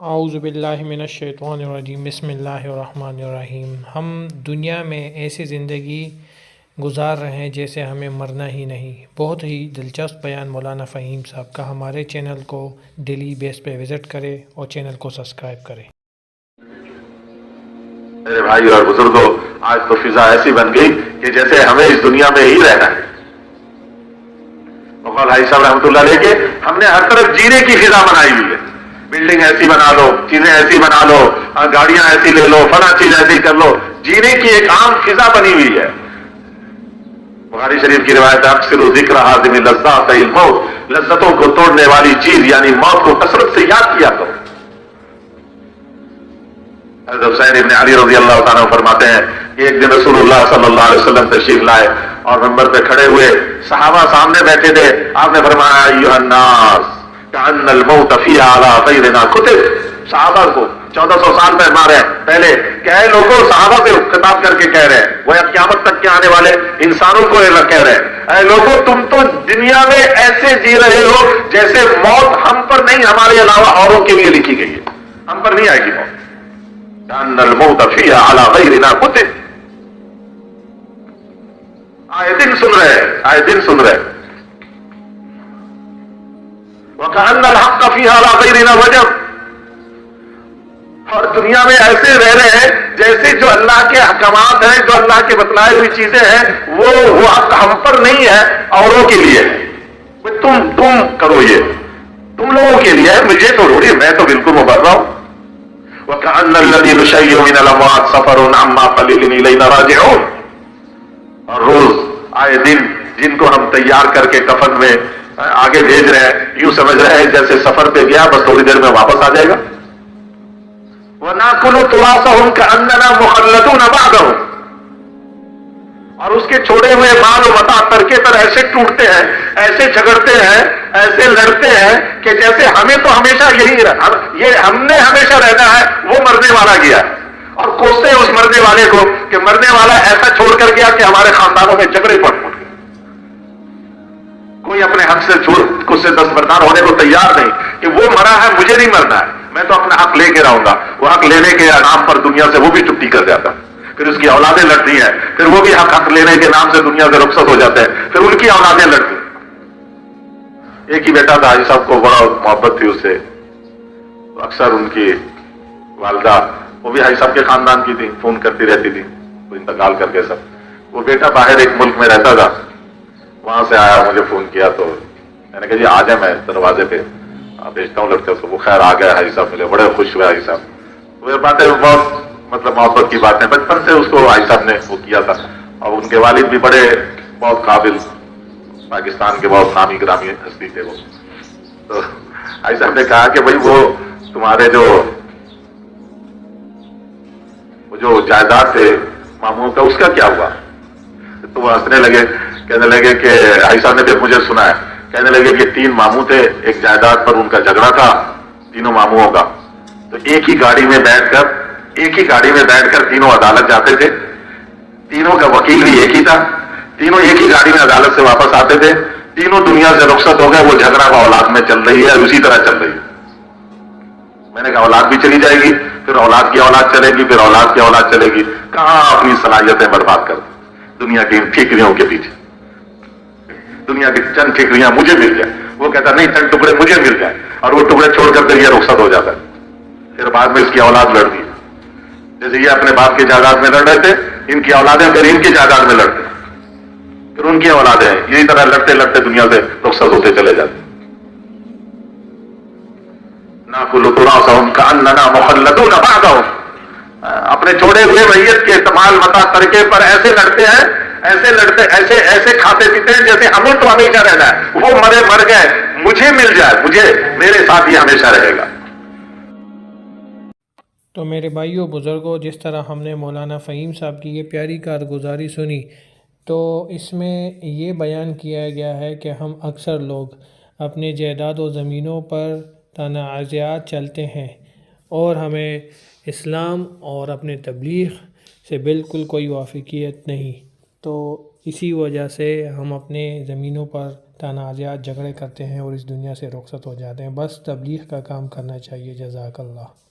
اعوذ باللہ من الشیطان الرجیم بسم اللہ الرحمن الرحیم۔ ہم دنیا میں ایسی زندگی گزار رہے ہیں جیسے ہمیں مرنا ہی نہیں۔ بہت ہی دلچسپ بیان مولانا فہیم صاحب کا۔ ہمارے چینل کو ڈیلی بیس پہ وزٹ کرے اور چینل کو سبسکرائب کرے۔ میرے بھائی اور بزرگوں، آج تو فضا ایسی بن گئی کہ جیسے ہمیں اس دنیا میں ہی رہنا ہے۔ مغل بھائی صاحب رحمۃ اللہ علیہ کے ہم نے ہر طرف جینے کی فضا بنائی ہوئی ہے۔ بلڈنگ ایسی بنا لو، چیزیں ایسی بنا لو، گاڑیاں ایسی لے لو، فلاں چیز ایسی کر لو، جینے کی ایک عام فضا بنی ہوئی ہے۔ بخاری شریف کی روایت ہے، اکثر ذکر حازم لذات الموت، لذتوں کو توڑنے والی چیز یعنی موت کو کثرت سے یاد کیا کرو۔ حضرت حسین ابن علی رضی اللہ تعالیٰ فرماتے ہیں کہ ایک دن رسول اللہ صلی اللہ علیہ وسلم تشریف لائے اور منبر پہ کھڑے ہوئے، صحابہ سامنے بیٹھے تھے۔ آپ نے فرمایا ایھا الناس کأن الموت فی علی غیرنا کتب۔ صحابہ کو 1400 سال پہلے کہ اے لوگوں، صحابہ سے خطاب کر کے کہہ رہے ہیں، وہ قیامت تک کے آنے والے انسانوں کو کہہ رہے ہیں، اے لوگوں تم تو دنیا میں ایسے جی رہے ہو جیسے موت ہم پر نہیں، ہمارے علاوہ اوروں کے لیے لکھی گئی ہے، ہم پر نہیں آئے گی موت۔ کأن الموت فی علی غیرنا کتب۔ آئے دن سن رہے وَكَأَنَّ الْحَقَّ فِيهَا عَلَى غَيْرِنَا وَجَبْ۔ اور دنیا میں ایسے رہ رہے ہیں جیسے جو اللہ کے احکامات ہیں، جو اللہ کے بتلائے ہوئی چیزیں ہیں، وہ حق ہم پر نہیں ہے، اوروں کے لیے ہے۔ تم کرو، یہ تم لوگوں کے لیے ہے، مجھے تو روڑی، میں تو بالکل مبرہ ہوں۔ وَكَأَنَّ الَّذِي نُشَيِّعُ مِنَ الْأَمْوَاتِ سَفَرٌ عَمَّا قَلِيلٍ إِلَيْنَا رَاجِعُونَ۔ اور روز آئے دن جن کو ہم تیار کر کے کفن میں آگے بھیج رہے ہیں، یوں سمجھ رہے ہیں جیسے سفر پہ گیا، بس تھوڑی دیر میں واپس آ جائے گا۔ وَنَأْكُلُ تُرَاثَهُمْ كَأَنَّنَا مُخَلَّدُونَ بَعْدَهُ۔ اور اس کے چھوڑے ہوئے مال و متاع ترکے پر ایسے ٹوٹتے ہیں، ایسے جھگڑتے ہیں، ایسے لڑتے ہیں کہ جیسے ہمیں تو ہمیشہ ہم نے ہمیشہ رہنا ہے، وہ مرنے والا گیا ہے، اور کوستے ہیں اس مرنے والے کو کہ مرنے والا ایسا چھوڑ کر گیا کہ ہمارے خاندانوں میں جھگڑے پڑ گئے۔ کوئی اپنے حق سے خود سے دستبردار ہونے کو تیار نہیں کہ وہ مرا ہے، مجھے نہیں مرنا ہے، میں تو اپنا حق لے کے رہوں گا۔ وہ حق لینے کے نام پر دنیا سے وہ بھی چھٹی کر جاتا ہے، پھر اس کی اولادیں لڑتی ہیں، پھر وہ بھی حق لینے کے نام سے دنیا سے رخصت ہو جاتے ہیں، پھر ان کی اولادیں لڑتی ہیں۔ ایک ہی بیٹا تھا، حاجی صاحب کو بڑا محبت تھی اس سے، اکثر ان کی والدہ، وہ بھی حاجی صاحب کے خاندان کی تھی، فون کرتی رہتی تھی، وہ انتقال کر کے سب۔ وہ بیٹا باہر ایک ملک میں رہتا تھا، وہاں سے آیا، مجھے فون کیا تو میں نے کہا جی آ جائیں، میں دروازے پہ بھیجتا ہوں لڑکے کو۔ وہ خیر آ گیا، حاجی صاحب ملے، بڑے خوش ہوئے حاجی صاحب۔ وہ باتیں بہت محبت کی باتیں، بچپن سے اس کو حاجی صاحب نے وہ کیا تھا، اور ان کے والد بھی بہت قابل، پاکستان کے بہت نامی گرامی ہستی تھے وہ۔ تو حاجی صاحب نے کہا کہ بھائی وہ تمہارے جو جائیداد تھے ماموں کا، اس کا کیا ہوا؟ تو وہ ہنسنے لگے، کہنے لگے کہ حاجی صاحب نے پھر مجھے سنا ہے، کہنے لگے کہ 3 ماموں تھے، ایک جائیداد پر ان کا جھگڑا تھا تینوں ماموں کا، تو ایک ہی گاڑی میں بیٹھ کر تینوں عدالت جاتے تھے، تینوں کا وکیل بھی ایک ہی تھا، تینوں ایک ہی گاڑی میں عدالت سے واپس آتے تھے، تینوں دنیا سے رخصت ہو گئے، وہ جھگڑا اولاد میں چل رہی ہے، اسی طرح چل رہی ہے۔ میں نے کہا اولاد بھی چلی جائے گی، پھر اولاد کی اولاد چلے گی، پھر اولاد کی اولاد چلے گی، کہاں اپنی صلاحیتیں برباد کر دنیا کی ان ٹھیکریوں کے پیچھے۔ دنیا کی چند ٹھیکریاں مجھے مل جائیں، وہ کہتا نہیں چند ٹکڑے مجھے مل جائیں، اور وہ ٹکڑے چھوڑ کر یہ رخصت ہو جاتا ہے۔ پھر بعد میں اس کی اولاد لڑتی ہے، جیسے یہ اپنے باپ کی جائیداد میں لڑ رہے تھے، ان کی اولادیں پھر ان کی جائیداد میں لڑتے، پھر ان کی اولادیں یہی طرح لڑتے لڑتے دنیا سے رخصت ہوتے چلے جاتے۔ نَأْكُلُ تُرَاثَهُمْ كَأَنَّنَا مُخَلَّدُونَ بَعْدَهُمْ۔ اپنے چھوڑے ہوئے میت کے مال متاع ترکے پر ایسے لڑتے ہیں، ایسے کھاتے پیتے ہیں جیسے ہمیں تو ہمیشہ رہنا ہے، وہ مر گئے، مجھے مل جائے، میرے ساتھ ہی ہمیشہ رہے گا۔ تو میرے بھائیوں بزرگوں، جس طرح ہم نے مولانا فہیم صاحب کی یہ پیاری کارگزاری سنی، تو اس میں یہ بیان کیا گیا ہے کہ ہم اکثر لوگ اپنے جائیداد و زمینوں پر تنازعات چلتے ہیں، اور ہمیں اسلام اور اپنے تبلیغ سے بالکل کوئی وافقیت نہیں، تو اسی وجہ سے ہم اپنے زمینوں پر تنازعات جھگڑے کرتے ہیں اور اس دنیا سے رخصت ہو جاتے ہیں۔ بس تبلیغ کا کام کرنا چاہیے۔ جزاک اللہ۔